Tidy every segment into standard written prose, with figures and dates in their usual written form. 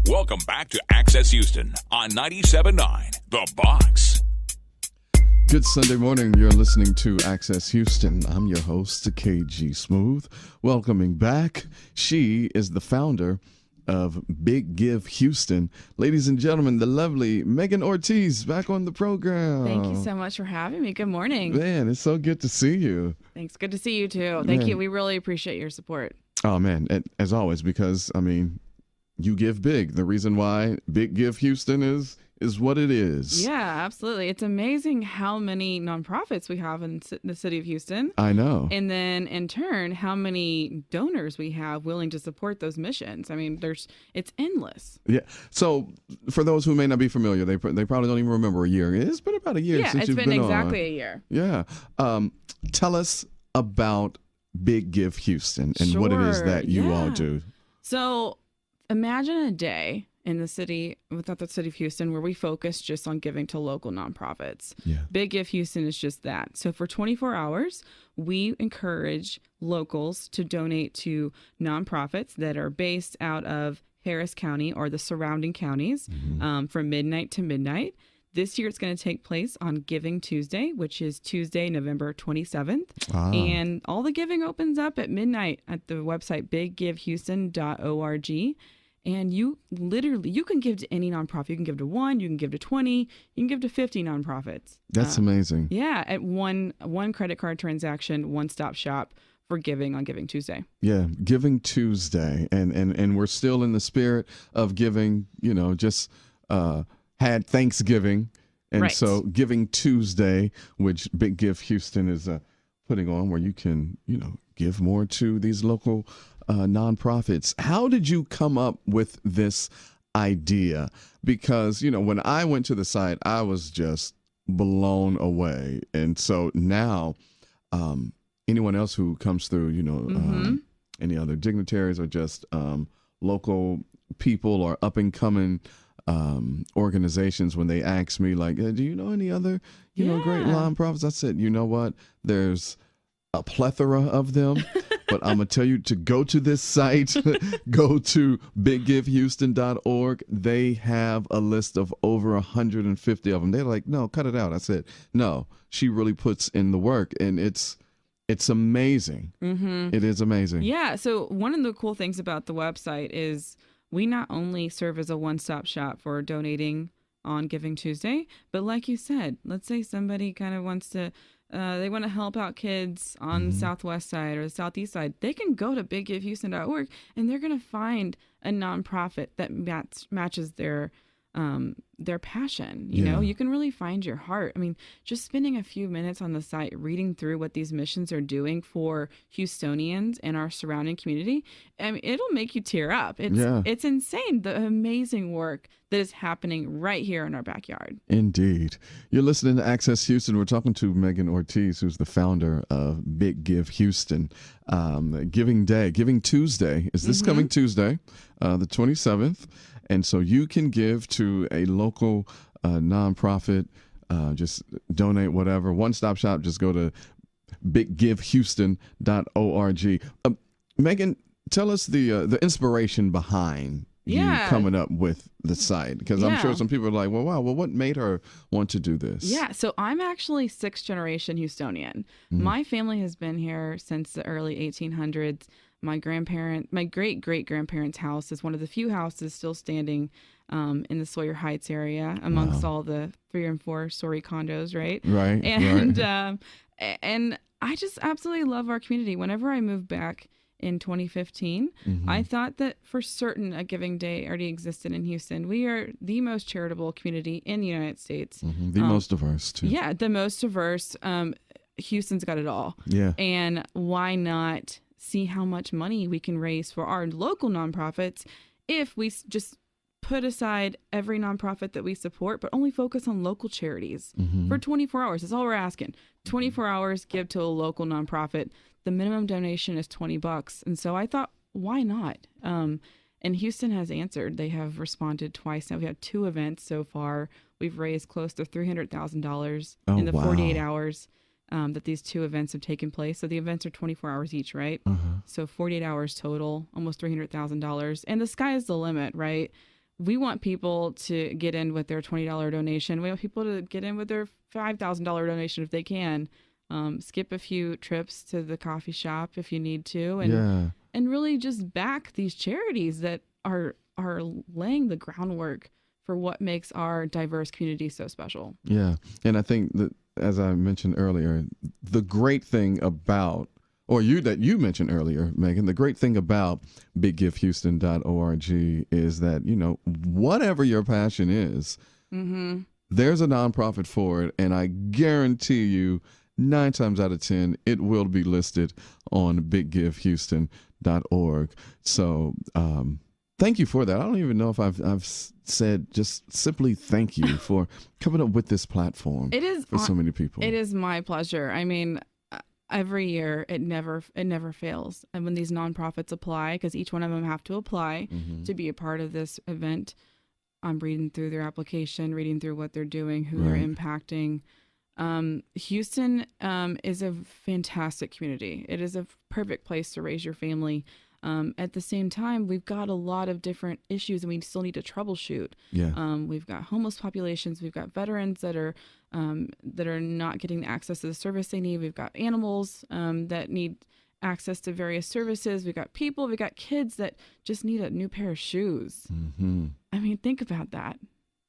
Welcome back to Access Houston on 97.9 The Box. Good Sunday morning. You're listening to Access Houston. I'm your host, KG Smooth. Welcoming back. She is the founder of Big Give Houston. Ladies and gentlemen, the lovely Megan Ortiz back on the program. Thank you so much for having me. Good morning. Man, it's so good to see you. Thanks. Good to see you too. Thank you. We really appreciate your support. Oh, man. As always, because, I mean, you give big. The reason why Big Give Houston is what it is. Yeah, absolutely. It's amazing how many nonprofits we have in the city of Houston. I know. And then in turn, how many donors we have willing to support those missions. I mean, it's endless. Yeah. So for those who may not be familiar, they probably don't even remember a year. It's been about a year since you've been on. Yeah, it's been exactly a year. Yeah. Tell us about Big Give Houston and what it is that you all do. So imagine a day in the city, without the city of Houston, where we focus just on giving to local nonprofits. Yeah. Big Give Houston is just that. So for 24 hours, we encourage locals to donate to nonprofits that are based out of Harris County or the surrounding counties from midnight to midnight. This year, it's going to take place on Giving Tuesday, which is Tuesday, November 27th. And all the giving opens up at midnight at the website biggivehouston.org. And you can give to any nonprofit. You can give to 1, you can give to 20, you can give to 50 nonprofits. That's amazing. Yeah, at one credit card transaction, one-stop shop for giving on Giving Tuesday. Yeah, Giving Tuesday. And we're still in the spirit of giving, just had Thanksgiving. And right. So Giving Tuesday, which Big Give Houston is putting on, where you can, give more to these local nonprofits. How did you come up with this idea? Because, when I went to the site, I was just blown away. And so now anyone else who comes through, any other dignitaries or just local people or up and coming organizations, when they ask me like, do you know any other, great nonprofits? I said, you know what? There's a plethora of them. But I'm going to tell you to go to this site, go to biggivehouston.org. They have a list of over 150 of them. They're like, no, cut it out. I said, no, she really puts in the work, and it's amazing. Mm-hmm. It is amazing. Yeah. So one of the cool things about the website is we not only serve as a one-stop shop for donating on Giving Tuesday, but like you said, let's say somebody kind of wants to they want to help out kids on the southwest side or the southeast side. They can go to biggivehouston.org and they're going to find a nonprofit that matches their passion. You know, you can really find your heart. I mean, just spending a few minutes on the site, reading through what these missions are doing for Houstonians and our surrounding community, I mean, it'll make you tear up. It's insane, the amazing work that is happening right here in our backyard. Indeed. You're listening to Access Houston. We're talking to Megan Ortiz, who's the founder of Big Give Houston. Giving Day, Giving Tuesday is this coming Tuesday, the 27th. And so you can give to a local nonprofit, just donate whatever. One-stop shop, just go to biggivehouston.org. Megan, tell us the inspiration behind you coming up with the site, because I'm sure some people are like, well, what made her want to do this? Yeah, so I'm actually 6th generation Houstonian. My family has been here since the early 1800s. My great-great-grandparents' house is one of the few houses still standing in the Sawyer Heights area amongst all the 3- and 4-story condos, right? Right. And and I just absolutely love our community. Whenever I moved back in 2015, I thought that for certain a Giving Day already existed in Houston. We are the most charitable community in the United States. The most diverse, too. Yeah, the most diverse. Houston's got it all. Yeah. And why not see how much money we can raise for our local nonprofits if we just put aside every nonprofit that we support, but only focus on local charities for 24 hours. That's all we're asking. 24 hours, give to a local nonprofit. The minimum donation is $20. And so I thought, why not? And Houston has answered. They have responded twice. Now we have 2 events so far. We've raised close to $300,000 in the 48 hours that these 2 events have taken place. So the events are 24 hours each, right? So 48 hours total, almost $300,000. And the sky is the limit, right? we want people to get in with their $20 donation. We want people to get in with their $5,000 donation if they can. Skip a few trips to the coffee shop if you need to, and really just back these charities that are laying the groundwork for what makes our diverse community so special. Yeah, and I think that, as I mentioned earlier, the great thing about, or you mentioned earlier, Megan, the great thing about biggivehouston.org is that, you know, whatever your passion is, there's a nonprofit for it, and I guarantee you 9 times out of 10, it will be listed on biggivehouston.org. So thank you for that. I don't even know if I've said just simply thank you for coming up with this platform. It is for so many people. It is my pleasure. I mean, every year it never fails. And when these nonprofits apply, because each one of them have to apply to be a part of this event, I'm reading through their application, reading through what they're doing, who they're impacting. Houston is a fantastic community. It is a perfect place to raise your family. At the same time, we've got a lot of different issues and we still need to troubleshoot. We've got homeless populations. We've got veterans that are not getting the access to the service they need. We've got animals that need access to various services. We've got people. We've got kids that just need a new pair of shoes. I mean, think about that.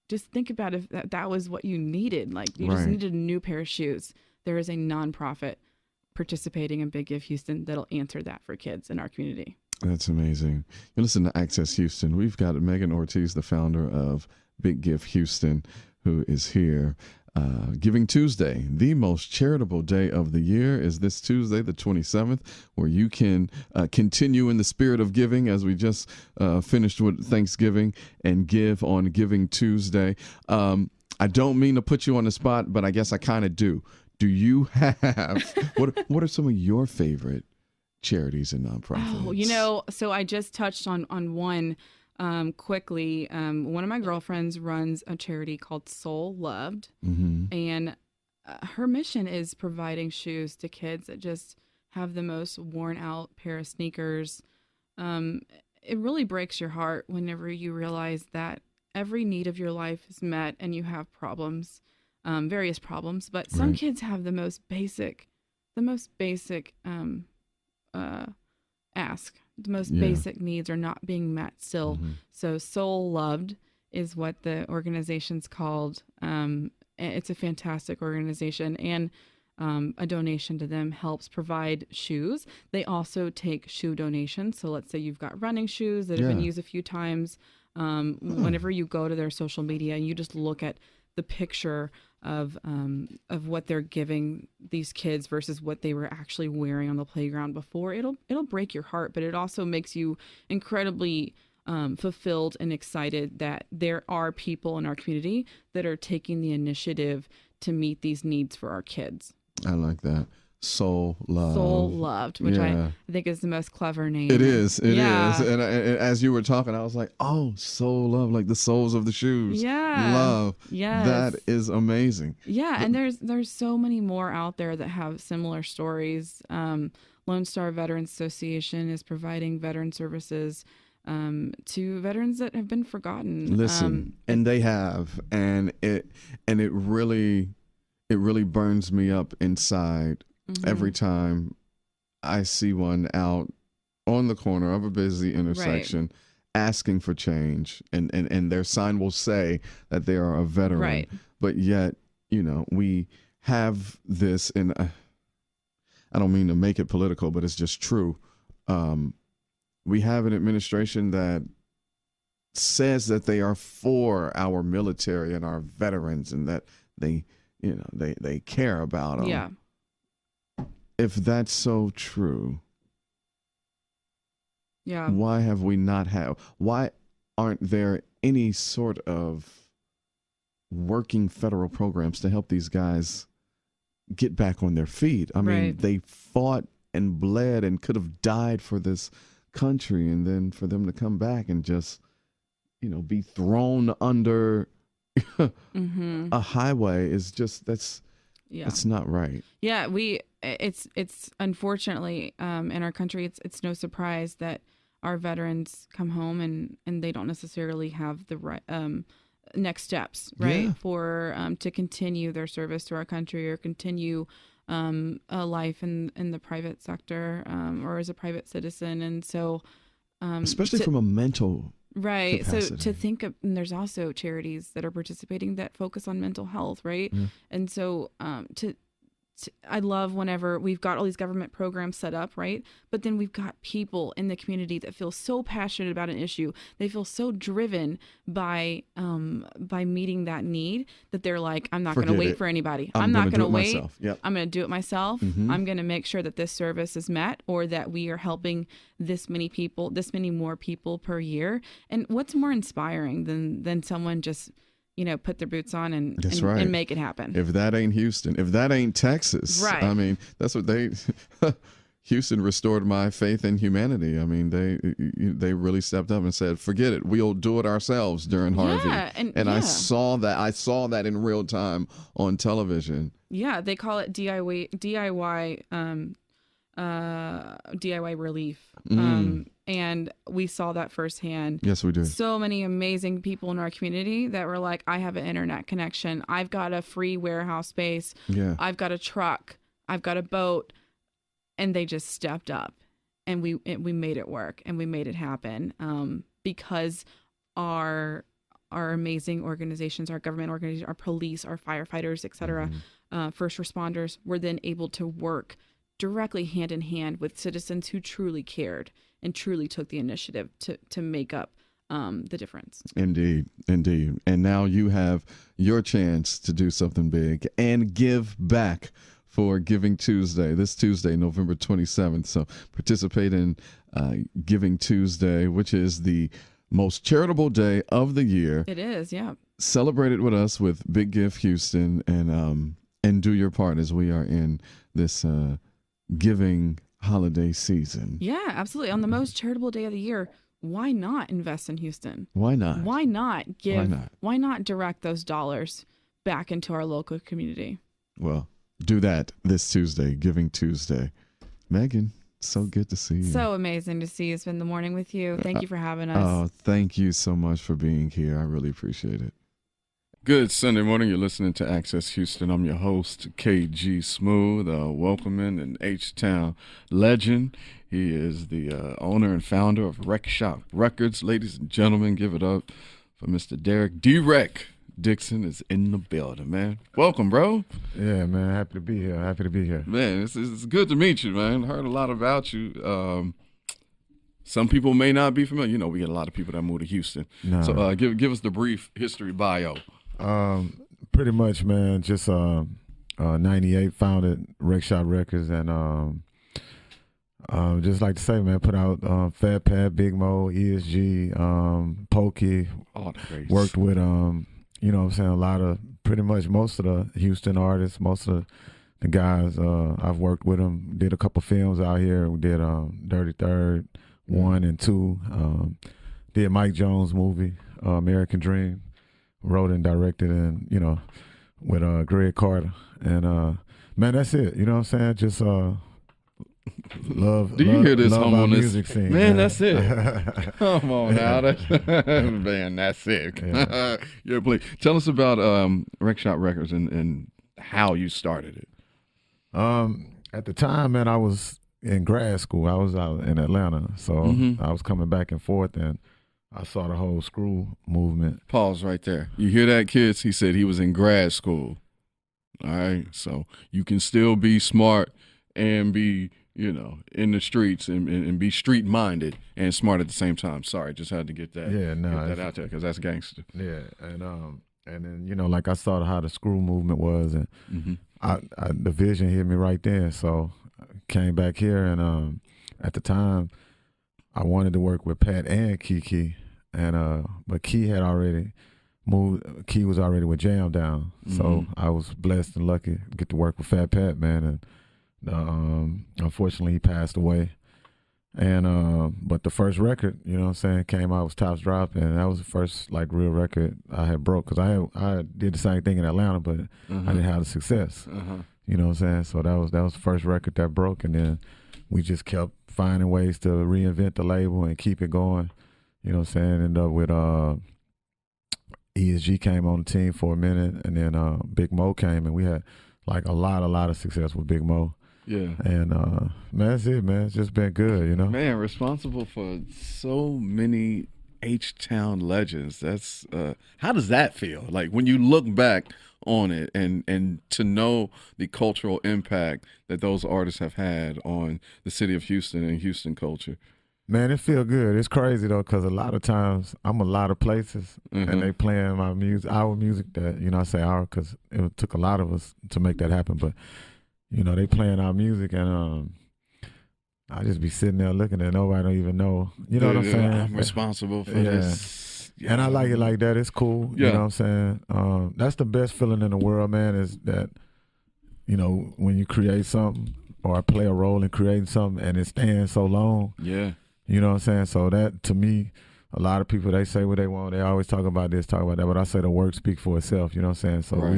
Just think about if that was what you needed. Like, you just needed a new pair of shoes. There is a nonprofit participating in Big Give Houston that'll answer that for kids in our community. That's amazing. You listen to Access Houston. We've got Megan Ortiz, the founder of Big Give Houston, who is here. Giving Tuesday, the most charitable day of the year, is this Tuesday, the 27th, where you can continue in the spirit of giving, as we just finished with Thanksgiving, and give on Giving Tuesday. I don't mean to put you on the spot, but I guess I kind of do. Do you have, what are some of your favorite charities and nonprofits? Oh, you know, so I just touched on one quickly. One of my girlfriends runs a charity called Soul Loved, and her mission is providing shoes to kids that just have the most worn out pair of sneakers. It really breaks your heart whenever you realize that every need of your life is met and you have problems, various problems, but some kids have the most basic ask. The most basic needs are not being met still. So Soul Loved is what the organization's called. It's a fantastic organization, and a donation to them helps provide shoes. They also take shoe donations. So let's say you've got running shoes that have been used a few times. Whenever you go to their social media and you just look at the picture of what they're giving these kids versus what they were actually wearing on the playground before, it'll break your heart, but it also makes you incredibly fulfilled and excited that there are people in our community that are taking the initiative to meet these needs for our kids. I like that. Soul Loved, which I think is the most clever name. It is. And as you were talking, I was like, oh, Soul Love, like the soles of the shoes. Love. Yes. That is amazing. Yeah. And there's so many more out there that have similar stories. Lone Star Veterans Association is providing veteran services to veterans that have been forgotten. Listen, and they have, and it really burns me up inside every time I see one out on the corner of a busy intersection asking for change, and their sign will say that they are a veteran, but yet, you know, we have this, and I don't mean to make it political, but it's just true. We have an administration that says that they are for our military and our veterans, and that they care about them. Yeah. If that's so true, why aren't there any sort of working federal programs to help these guys get back on their feet? I mean, they fought and bled and could have died for this country, and then for them to come back and just, be thrown under a highway is just, that's not right. Yeah, it's unfortunately in our country, it's no surprise that our veterans come home and they don't necessarily have the right next steps, right? Yeah. For to continue their service to our country or continue a life in the private sector or as a private citizen. And so Especially from a mental right. capacity. So to think of, and there's also charities that are participating that focus on mental health, right? Yeah. And so I love whenever we've got all these government programs set up, right? But then we've got people in the community that feel so passionate about an issue. They feel so driven by meeting that need that they're like, I'm not going to Forget wait it. for anybody. I'm I'm not gonna going do to it wait. myself. Yep. I'm going to do it myself. Mhm. I'm going to make sure that this service is met or that we are helping this many people, this many more people per year. And what's more inspiring than someone just put their boots on and That's right. and make it happen. If that ain't Houston, if that ain't Texas, Right. I mean, that's what Houston restored my faith in humanity. I mean, they really stepped up and said, "Forget it, we'll do it ourselves" during Harvey. Yeah, and I saw that in real time on television. Yeah, they call it DIY relief. And we saw that firsthand. Yes, we did. So many amazing people in our community that were like, I have an internet connection. I've got a free warehouse space. Yeah. I've got a truck. I've got a boat. And they just stepped up and we made it work and we made it happen because our amazing organizations, our government organizations, our police, our firefighters, et cetera, first responders were then able to work directly hand in hand with citizens who truly cared and truly took the initiative to make up the difference. Indeed. And now you have your chance to do something big and give back for Giving Tuesday, this Tuesday, November 27th. So participate in Giving Tuesday, which is the most charitable day of the year. It is, yeah. Celebrate it with us with Big Gift Houston and do your part as we are in this giving holiday season. Yeah, absolutely. On the most charitable day of the year, why not invest in Houston? Why not? Why not give? Why not? Why not direct those dollars back into our local community? Well, do that this Tuesday, Giving Tuesday. Megan, so good to see you. So amazing to see you spend the morning with you. Thank you for having us. Oh, thank you so much for being here. I really appreciate it. Good Sunday morning. You're listening to Access Houston. I'm your host, KG Smooth, welcoming an H-Town legend. He is the owner and founder of Wreckshop Records. Ladies and gentlemen, give it up for Mr. Derrick. D-Reck Dixon is in the building, man. Welcome, bro. Yeah, man. Happy to be here. Man, it's good to meet you, man. Heard a lot about you. Some people may not be familiar. You know, we get a lot of people that move to Houston. No. So give us the brief history bio. Pretty much, man. Just 98 founded Wreckshop Records, and just like to say, man, put out Fat Pat, Big Mo, ESG, Pokey. All the greats. Worked with you know what I'm saying, a lot of pretty much most of the Houston artists, most of the guys. I've worked with them. Did a couple films out here. We did Dirty Third 1 and 2. Did Mike Jones movie, American Dream. Wrote and directed, and with Greg Carter, and man, that's it. You know what I'm saying? Just love. Do you hear this love our humbleness? music scene, Man, that's it. Come on now, man, that's it. Yeah, please tell us about Wreckshop Records and how you started it. At the time, man, I was in grad school. I was out in Atlanta, so I was coming back and forth, and I saw the whole screw movement. Pause right there. You hear that, kids? He said he was in grad school. All right, so you can still be smart and be, in the streets and be street minded and smart at the same time. Sorry, just had to get that. Yeah, no, get that out there because that's gangster. Yeah, and then like I saw how the screw movement was, and the vision hit me right then. So I came back here, and at the time, I wanted to work with Pat and Kiki, and but Key had already moved. Key was already with Jam Down, so I was blessed and lucky to get to work with Fat Pat, man. And unfortunately, he passed away. And but the first record, you know what I'm saying, came out, was Tops Drop, and that was the first like real record I had broke, because I did the same thing in Atlanta, but I didn't have the success. You know what I'm saying? So that was the first record that broke, and then we just kept finding ways to reinvent the label and keep it going. You know what I'm saying? Ended up with ESG came on the team for a minute, and then Big Mo came, and we had like a lot of success with Big Mo. Yeah. And man, that's it, man. It's just been good, you know. Man, responsible for so many H-Town legends. That's how does that feel? Like when you look back on it and to know the cultural impact that those artists have had on the city of Houston and Houston culture. Man, it feel good. It's crazy though, because a lot of times I'm a lot of places and they playing my music, our music. That, you know, I say our because it took a lot of us to make that happen. But you know, they playing our music, and I just be sitting there looking at nobody don't even know. You know what I'm saying? I'm responsible for this. Yeah. And I like it like that. It's cool. Yeah. You know what I'm saying? That's the best feeling in the world, man, is that, you know, when you create something or play a role in creating something and it stands so long. Yeah. You know what I'm saying? So that, to me, a lot of people, they say what they want. They always talk about this, talk about that. But I say the work speak for itself. You know what I'm saying? So right.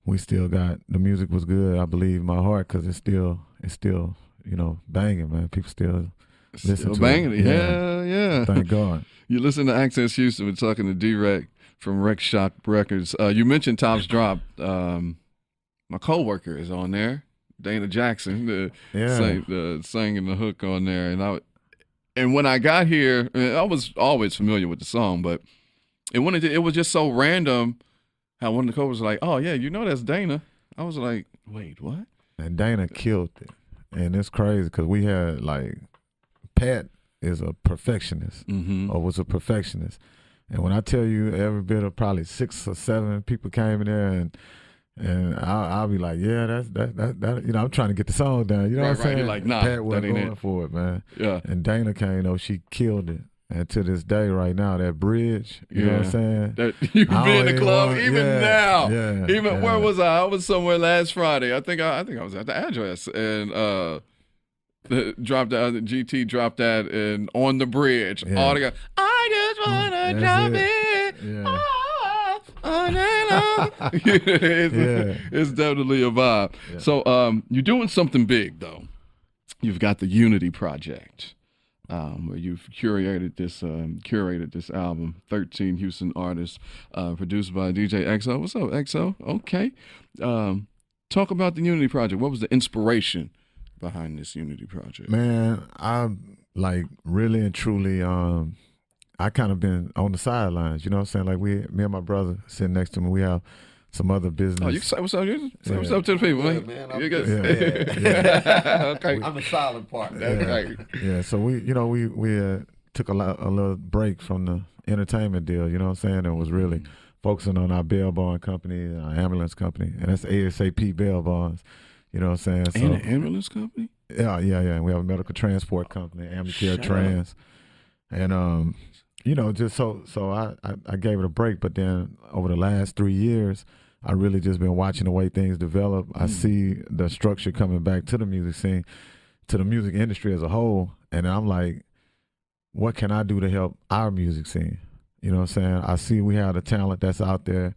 we still got, the music was good, I believe, in my heart, because it's still, you know, banging, man. People still listen to banging it. Yeah. Thank God. You listen to Access Houston. We're talking to D-Reck from Wreckshop Records. You mentioned Top's Drop. My coworker is on there, Dana Jackson, singing the hook on there. And when I got here, I was always familiar with the song, but it was just so random how one of the coworkers was like, "Oh yeah, you know that's Dana." I was like, "Wait, what?" And Dana killed it, and it's crazy because we had like Pat is a perfectionist, or was a perfectionist, and when I tell you, every bit of probably 6 or 7 people came in there, and I'll be like, yeah, that you know, I'm trying to get the song done. You know what I'm saying? You're like, nah, Pat wasn't that ain't going it. for it, man. Yeah. And Dana came, though, she killed it. And to this day, right now, that bridge, you know what I'm saying? You be in the club now. Yeah. Where was I? I was somewhere last Friday. I think I was at the address, and GT dropped that and on the bridge. Yeah. All the guys, I just wanna drop it. Yeah. It's definitely a vibe. Yeah. So you're doing something big though. You've got the Unity Project, where you've curated this album, 13 Houston artists, produced by DJ XO. What's up, XO? Okay. Talk about the Unity Project. What was the inspiration behind this Unity Project? Man, I like really and truly, I kind of been on the sidelines, you know what I'm saying? Like me and my brother sitting next to me, we have some other business. Oh, you say what's up? Say what's up to the people, Yeah, man. man, You good? Okay. I'm the silent part. That's right. Yeah, so we took a little break from the entertainment deal, you know what I'm saying? And was really focusing on our bail bond company, our ambulance company, and that's ASAP bail bonds, you know what I'm saying? So, And an ambulance company? Yeah. And we have a medical transport company, Ambulacare Trans. And you know, just so I gave it a break, but then over the last 3 years, I really just been watching the way things develop. I see the structure coming back to the music scene, to the music industry as a whole, and I'm like, what can I do to help our music scene? You know what I'm saying? I see we have the talent that's out there.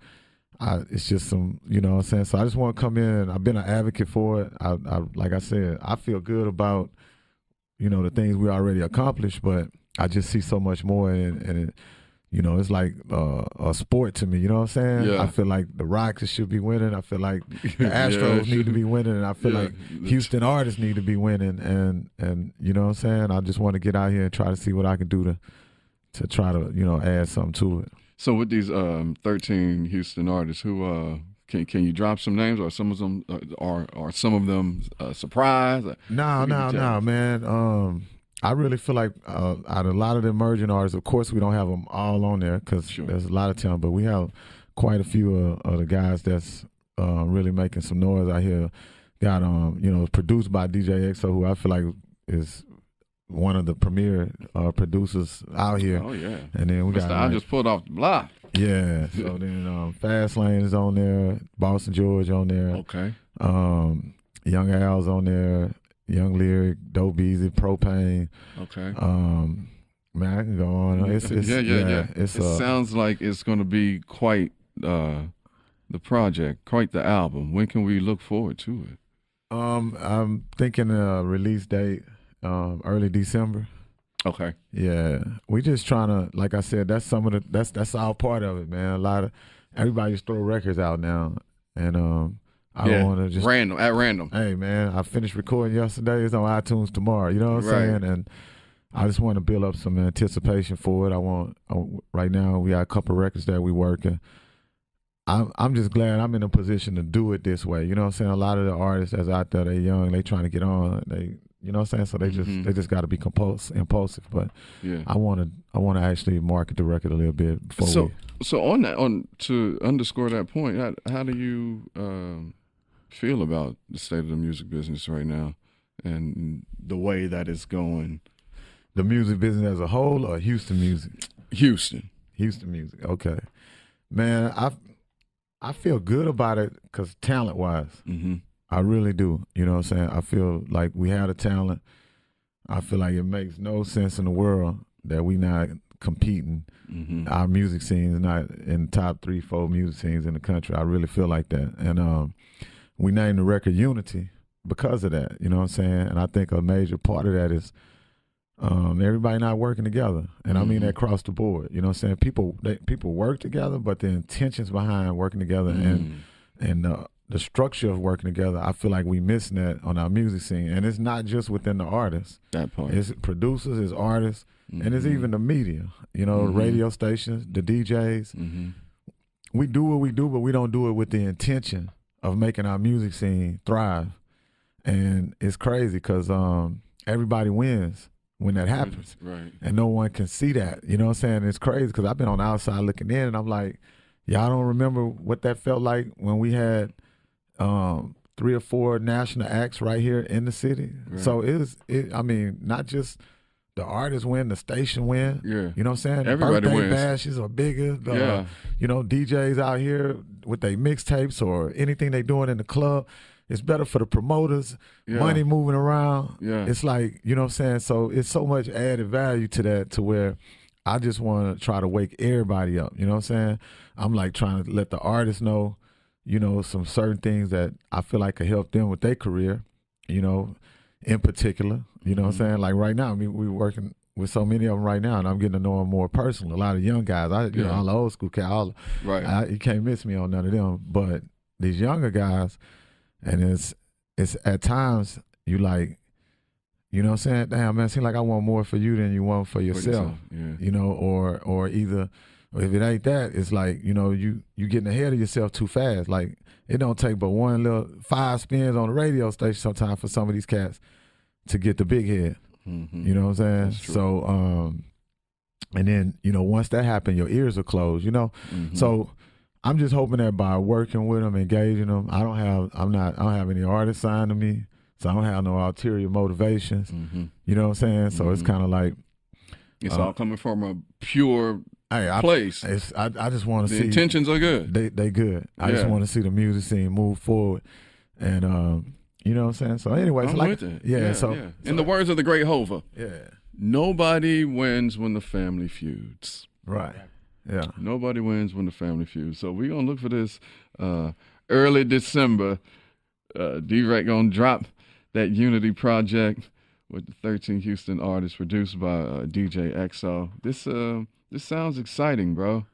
It's just some, you know what I'm saying? So I just want to come in. I've been an advocate for it. I like I said, I feel good about, you know, the things we already accomplished, but I just see so much more, and it, you know, it's like a sport to me. You know what I'm saying? Yeah. I feel like the Rockets should be winning. I feel like the Astros need to be winning, and I feel like Houston artists need to be winning. And you know what I'm saying? I just want to get out here and try to see what I can do to try to, you know, add something to it. So with these 13 Houston artists, who can you drop some names, or some of them are some of them surprise? No, man. I really feel like out of a lot of the emerging artists, of course, we don't have them all on there because there's a lot of talent, but we have quite a few of the guys that's really making some noise out here. Got you know, produced by DJ XO, who I feel like is one of the premier producers out here. Oh yeah. And then we got I just pulled off the block. Yeah. So then Fast Lane is on there, Boston George on there. Okay. Young Al's on there. Young Lyric, Dope Easy, Propane. Okay. Man, I can go on. It sounds like it's going to be quite the project, quite the album. When can we look forward to it? I'm thinking release date early December. Okay. Yeah, we just trying to, like I said, that's some of the that's all part of it, man. A lot of everybody just throw records out now, and I don't want to just at random. Hey, man, I finished recording yesterday. It's on iTunes tomorrow. You know what I'm Right. saying? And I just want to build up some anticipation for it. Right now we got a couple records that we working. I'm just glad I'm in a position to do it this way. You know what I'm saying? A lot of the artists that's out there, they young, they trying to get on. You know what I'm saying? So they just got to be impulsive. But Yeah. I want to actually market the record a little bit before So on to underscore that point, how do you feel about the state of the music business right now and the way that it's going? the music business as a whole, or Houston music? Houston music. Okay, man. I feel good about it because talent wise, I really do. You know what I'm saying? I feel like we have the talent. I feel like it makes no sense in the world that we not competing. Our music scene is not in the top 3-4 music scenes in the country. I really feel like that. And we named the record Unity because of that. You know what I'm saying? And I think a major part of that is everybody not working together. And I mean that across the board. You know what I'm saying? People work together, but the intentions behind working together and the structure of working together, I feel like we missing that on our music scene. And it's not just within the artists. That part. It's producers, it's artists, and it's even the media. You know, the radio stations, the DJs. We do what we do, but we don't do it with the intention of making our music scene thrive. And it's crazy because everybody wins when that happens. Right. And no one can see that. You know what I'm saying? It's crazy because I've been on the outside looking in, and I'm like, y'all don't remember what that felt like when we had 3 or 4 national acts right here in the city. Right. So I mean, not just the artists win, the station win. Yeah. You know what I'm saying? Everybody Birthday wins. bashes are bigger. Yeah. You know, DJs out here with their mixtapes or anything they doing in the club. It's better for the promoters, money moving around. Yeah. It's like, you know what I'm saying? So it's so much added value to that to where I just want to try to wake everybody up. You know what I'm saying? I'm like trying to let the artists know, you know, some certain things that I feel like could help them with their career, you know, in particular. You know what I'm saying? Like right now, I mean, we're working with so many of them right now, and I'm getting to know them more personally. A lot of young guys, you know, all the old school cats, you can't miss me on none of them. But these younger guys, and it's at times you like, you know what I'm saying? Damn, man, it seems like I want more for you than you want for yourself. Yeah. You know, or either, if it ain't that, it's like, you know, you getting ahead of yourself too fast. Like, it don't take but one little 5 spins on the radio station sometimes for some of these cats to get the big head. You know what I'm saying? That's true. So, and then, you know, once that happens, your ears are closed, you know? So I'm just hoping that by working with them, engaging them, I don't have any artists signed to me, so I don't have no ulterior motivations. You know what I'm saying? So it's kind of like it's all coming from a pure place. I just want to see the intentions are good. They good. I just want to see the music scene move forward, and you know what I'm saying. So anyway, I'm with it. So in the words of the great Hova, Nobody wins when the family feuds. Right. Yeah. Nobody wins when the family feuds. So we're going to look for this early December. D-Reck going to drop that Unity project with the 13 Houston artists produced by DJ XO. This sounds exciting, bro.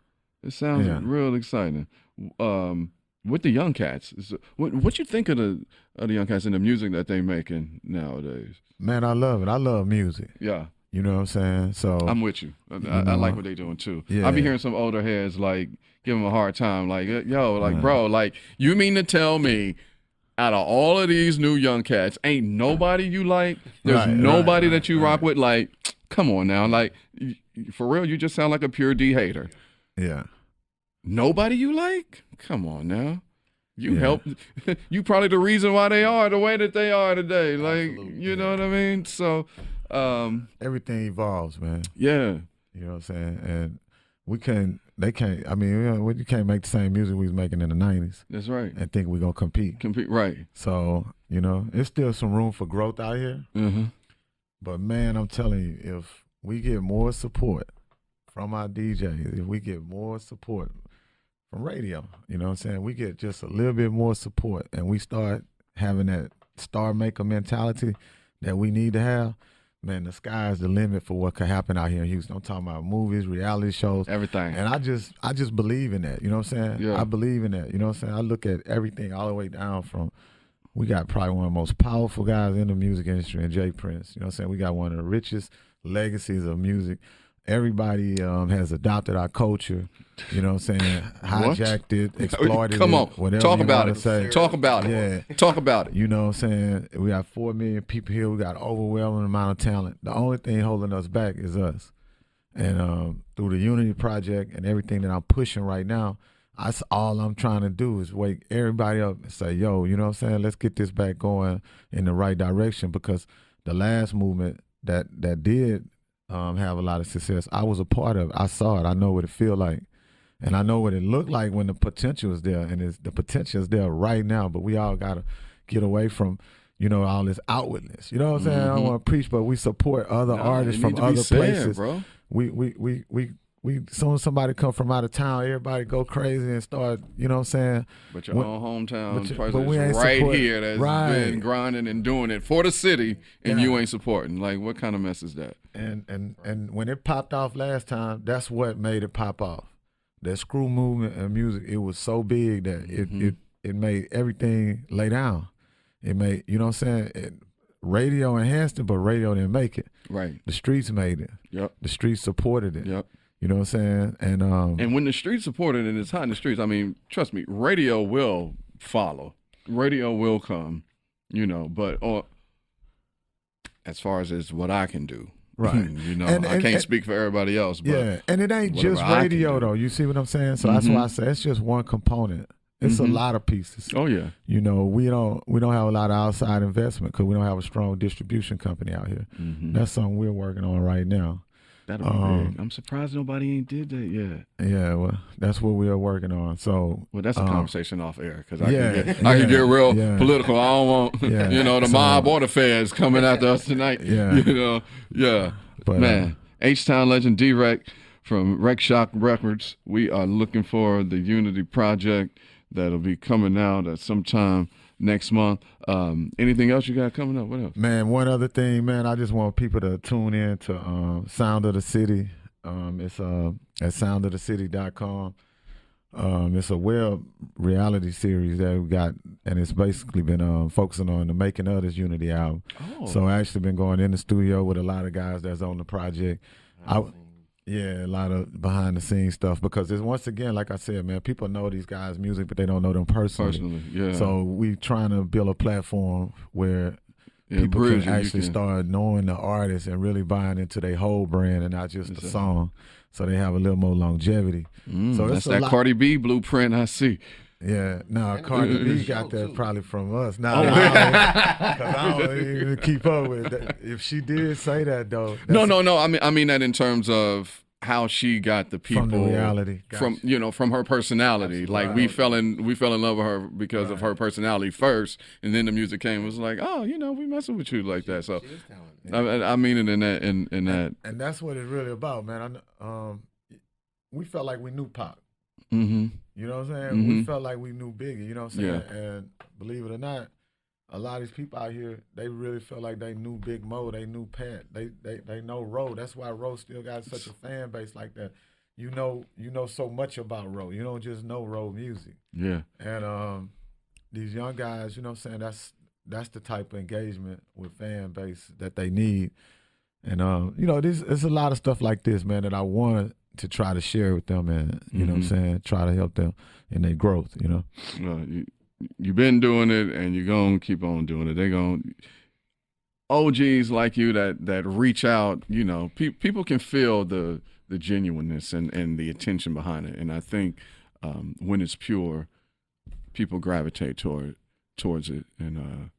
This sounds real exciting. With the young cats, what you think of the young cats and the music that they making nowadays? Man, I love it. I love music. Yeah. You know what I'm saying? So I'm with you. I like what they doing too. Yeah. I be hearing some older heads like give them a hard time, like yo, like bro, like you mean to tell me out of all of these new young cats, ain't nobody you like? There's nobody that you rock with? Like, come on now, like for real, you just sound like a pure D hater. Yeah. Nobody you like? Come on now. You helped. You probably the reason why they are the way that they are today. Like, absolutely, you know what I mean? So, everything evolves, man. Yeah. You know what I'm saying? And they can't, I mean, you can't make the same music we was making in the 90s. That's right. And think we're going to compete. Right. So, you know, there's still some room for growth out here. Mm-hmm. But, man, I'm telling you, if we get more support from our DJs, if we get more support from radio, you know what I'm saying? We get just a little bit more support and we start having that star maker mentality that we need to have, man, the sky's the limit for what could happen out here in Houston. I'm talking about movies, reality shows, everything. And I just believe in that. You know what I'm saying? Yeah. I believe in that. You know what I'm saying? I look at everything all the way down from. We got probably one of the most powerful guys in the music industry in Jay Prince. You know what I'm saying? We got one of the richest legacies of music. Everybody has adopted our culture. You know what I'm saying? Hijacked it, exploited Come on. it, whatever Talk you about want it. to say. Talk about it. Yeah. Talk about it. You know what I'm saying? We got 4 million people here. We got an overwhelming amount of talent. The only thing holding us back is us. And through the Unity Project and everything that I'm pushing right now, that's all I'm trying to do is wake everybody up and say, yo, you know what I'm saying? Let's get this back going in the right direction, because the last movement that did have a lot of success, I was a part of it. I saw it. I know what it feel like. And I know what it looked like when the potential is there. And the potential is there right now, but we all got to get away from, you know, all this outwardness. You know what I'm saying? I don't want to preach, but we support other artists from other places. Bro. We soon as somebody come from out of town, everybody go crazy and start, you know what I'm saying? But your own hometown but person we is ain't right support, here that's been grinding and doing it for the city, and you ain't supporting. Like, what kind of mess is that? And when it popped off last time, that's what made it pop off. That screw movement and music, it was so big that it made everything lay down. It made, you know what I'm saying? Radio enhanced it, but radio didn't make it. Right. The streets made it. Yep. The streets supported it. Yep. You know what I'm saying? And when the streets support it and it's hot in the streets, I mean, trust me, radio will follow. Radio will come, you know, but as far as what I can do. Right. You know, I can't speak for everybody else. But yeah, and it ain't just radio, though. You see what I'm saying? So that's why I say it's just one component. It's a lot of pieces. Oh, yeah. You know, we don't have a lot of outside investment because we don't have a strong distribution company out here. That's something we're working on right now. That'll be big. I'm surprised nobody ain't did that yet. Yeah, well, that's what we are working on. So, well, that's a conversation off air, because I can get real political. I don't want you know, the mob or the feds coming after us tonight. Yeah, you know, But man, H-Town legend D-Reck from Wreckshop Records. We are looking for the Unity project that'll be coming out at sometime next month. Anything else you got coming up? What else? Man, one other thing, man, I just want people to tune in to Sound of the City. It's at soundofthecity.com. It's a web reality series that we got, and it's basically been focusing on the making of this Unity album. So I actually been going in the studio with a lot of guys that's on the project. Yeah, a lot of behind the scenes stuff, because it's, once again, like I said, man, people know these guys' music, but they don't know them personally. Yeah. So we trying to build a platform where people can actually start knowing the artist and really buying into their whole brand and not just the song. So they have a little more longevity. So that's that Cardi B blueprint I see. Yeah, no, Cardi B got that probably from us. Because I don't even keep up with that. If she did say that, though. No. I mean that in terms of how she got the people from the reality, from her personality. Like we fell in love with her because of her personality first, and then the music came. It was like, oh, you know, we messing with you like that. So I mean it in that. And that's what it's really about, man. We felt like we knew Pop. Mm-hmm. You know what I'm saying? We felt like we knew Biggie, you know what I'm saying? Yeah. And believe it or not, a lot of these people out here, they really felt like they knew Big Mo, they knew Pat, they know Ro. That's why Ro still got such a fan base like that. You know so much about Ro. You don't just know Ro music. Yeah. And these young guys, you know what I'm saying, that's the type of engagement with fan base that they need. And you know, there's a lot of stuff like this, man, that I want to try to share with them, and you know what I'm saying, try to help them in their growth, you know. Well, you've been doing it, and you're going to keep on doing it. They're going OGs like you that reach out, you know, people can feel the genuineness and the attention behind it. And I think when it's pure, people gravitate towards it, and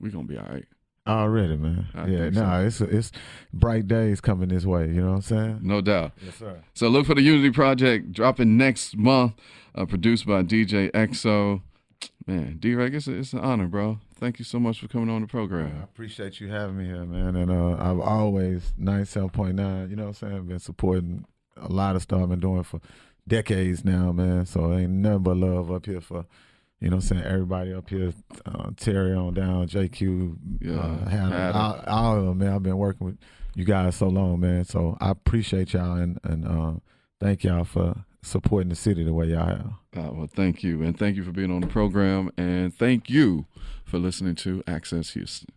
we're going to be all right. Already, man. It's bright days coming this way, you know what I'm saying? No doubt. Yes, sir. So look for the Unity Project dropping next month, produced by DJ XO. Man, D-Reck, it's an honor, bro. Thank you so much for coming on the program. I appreciate you having me here, man. And I've always, 97.9, you know what I'm saying, been supporting a lot of stuff I've been doing for decades now, man. So ain't nothing but love up here for You know what I'm saying? Everybody up here, Terry on down, JQ, Hannah. all of them, man. I've been working with you guys so long, man. So I appreciate y'all and thank y'all for supporting the city the way y'all have. Well, thank you. And thank you for being on the program. And thank you for listening to Access Houston.